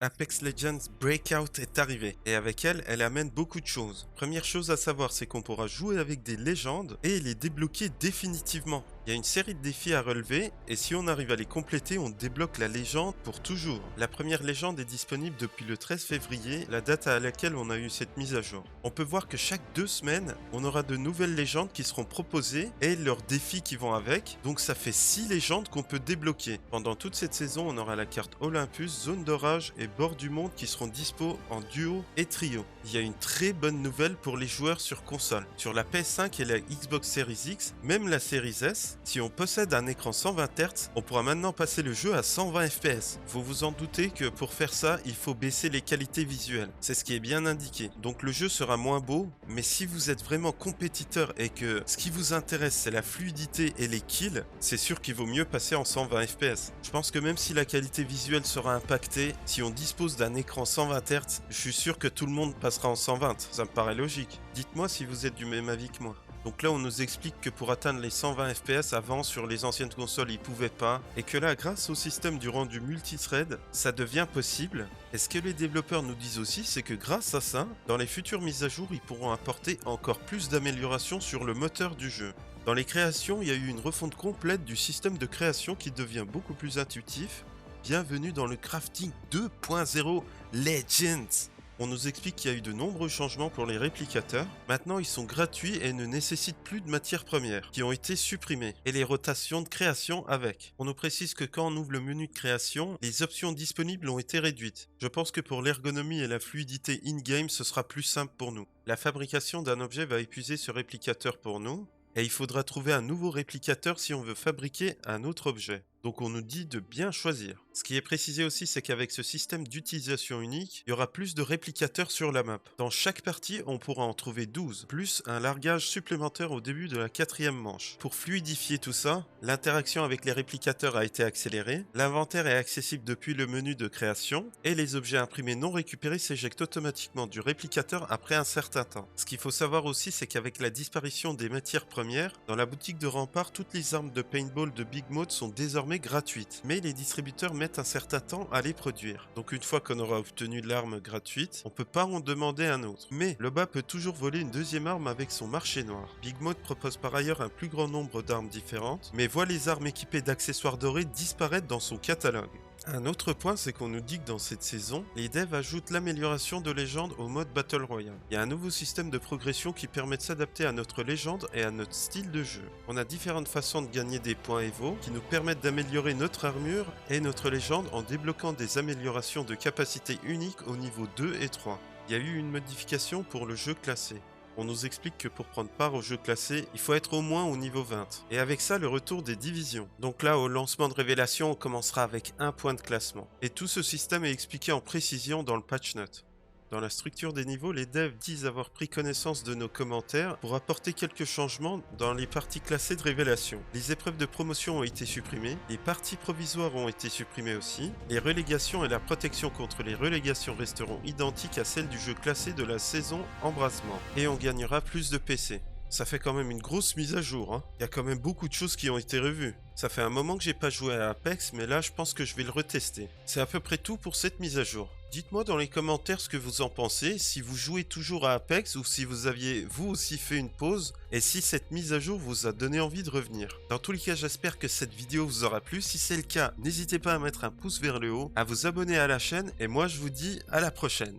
Apex Legends Breakout est arrivée, et avec elle, elle amène beaucoup de choses. Première chose à savoir, c'est qu'on pourra jouer avec des légendes et les débloquer définitivement. Il y a une série de défis à relever, et si on arrive à les compléter, on débloque la légende pour toujours. La première légende est disponible depuis le 13 février, la date à laquelle on a eu cette mise à jour. On peut voir que chaque 2 semaines, on aura de nouvelles légendes qui seront proposées, et leurs défis qui vont avec, donc ça fait 6 légendes qu'on peut débloquer. Pendant toute cette saison, on aura la carte Olympus, Zone d'orage et Bord du monde qui seront dispo en duo et trio. Il y a une très bonne nouvelle pour les joueurs sur console. Sur la PS5 et la Xbox Series X, même la Series S, si on possède un écran 120 Hz, on pourra maintenant passer le jeu à 120 FPS. Vous vous en doutez que pour faire ça, il faut baisser les qualités visuelles. C'est ce qui est bien indiqué. Donc le jeu sera moins beau, mais si vous êtes vraiment compétiteur et que ce qui vous intéresse c'est la fluidité et les kills, c'est sûr qu'il vaut mieux passer en 120 FPS. Je pense que même si la qualité visuelle sera impactée, si on dispose d'un écran 120 Hz, je suis sûr que tout le monde passera en 120, ça me paraît logique. Dites-moi si vous êtes du même avis que moi. Donc là on nous explique que pour atteindre les 120 FPS avant sur les anciennes consoles ils pouvaient pas, et que là grâce au système du rendu multithread ça devient possible. Et ce que les développeurs nous disent aussi c'est que grâce à ça, dans les futures mises à jour ils pourront apporter encore plus d'améliorations sur le moteur du jeu. Dans les créations, il y a eu une refonte complète du système de création qui devient beaucoup plus intuitif. Bienvenue dans le Crafting 2.0 Legends. On nous explique qu'il y a eu de nombreux changements pour les réplicateurs. Maintenant, ils sont gratuits et ne nécessitent plus de matières premières, qui ont été supprimées, et les rotations de création avec. On nous précise que quand on ouvre le menu de création, les options disponibles ont été réduites. Je pense que pour l'ergonomie et la fluidité in-game, ce sera plus simple pour nous. La fabrication d'un objet va épuiser ce réplicateur pour nous, et il faudra trouver un nouveau réplicateur si on veut fabriquer un autre objet. Donc on nous dit de bien choisir. Ce qui est précisé aussi, c'est qu'avec ce système d'utilisation unique, il y aura plus de réplicateurs sur la map. Dans chaque partie, on pourra en trouver 12, plus un largage supplémentaire au début de la 4e manche. Pour fluidifier tout ça, l'interaction avec les réplicateurs a été accélérée, l'inventaire est accessible depuis le menu de création, et les objets imprimés non récupérés s'éjectent automatiquement du réplicateur après un certain temps. Ce qu'il faut savoir aussi, c'est qu'avec la disparition des matières premières, dans la boutique de Rempart, toutes les armes de paintball de Big Mode sont désormais gratuites, mais les distributeurs mettent un certain temps à les produire. Donc une fois qu'on aura obtenu l'arme gratuite, on peut pas en demander un autre. Mais le bas peut toujours voler une deuxième arme avec son marché noir. Big Mode propose par ailleurs un plus grand nombre d'armes différentes, mais voit les armes équipées d'accessoires dorés disparaître dans son catalogue. Un autre point, c'est qu'on nous dit que dans cette saison, les devs ajoutent l'amélioration de légende au mode Battle Royale. Il y a un nouveau système de progression qui permet de s'adapter à notre légende et à notre style de jeu. On a différentes façons de gagner des points Evo qui nous permettent d'améliorer notre armure et notre légende en débloquant des améliorations de capacité uniques au niveau 2 et 3. Il y a eu une modification pour le jeu classé. On nous explique que pour prendre part au jeu classé, il faut être au moins au niveau 20. Et avec ça, le retour des divisions. Donc là, au lancement de révélation, on commencera avec 1 point de classement. Et tout ce système est expliqué en précision dans le patch note. Dans la structure des niveaux, les devs disent avoir pris connaissance de nos commentaires pour apporter quelques changements dans les parties classées de révélation. Les épreuves de promotion ont été supprimées, les parties provisoires ont été supprimées aussi, les relégations et la protection contre les relégations resteront identiques à celles du jeu classé de la saison Embrasement. Et on gagnera plus de PC. Ça fait quand même une grosse mise à jour, hein. Il y a quand même beaucoup de choses qui ont été revues. Ça fait un moment que j'ai pas joué à Apex, mais là je pense que je vais le retester. C'est à peu près tout pour cette mise à jour. Dites-moi dans les commentaires ce que vous en pensez, si vous jouez toujours à Apex ou si vous aviez vous aussi fait une pause, et si cette mise à jour vous a donné envie de revenir. Dans tous les cas, j'espère que cette vidéo vous aura plu. Si c'est le cas, n'hésitez pas à mettre un pouce vers le haut, à vous abonner à la chaîne, et moi je vous dis à la prochaine.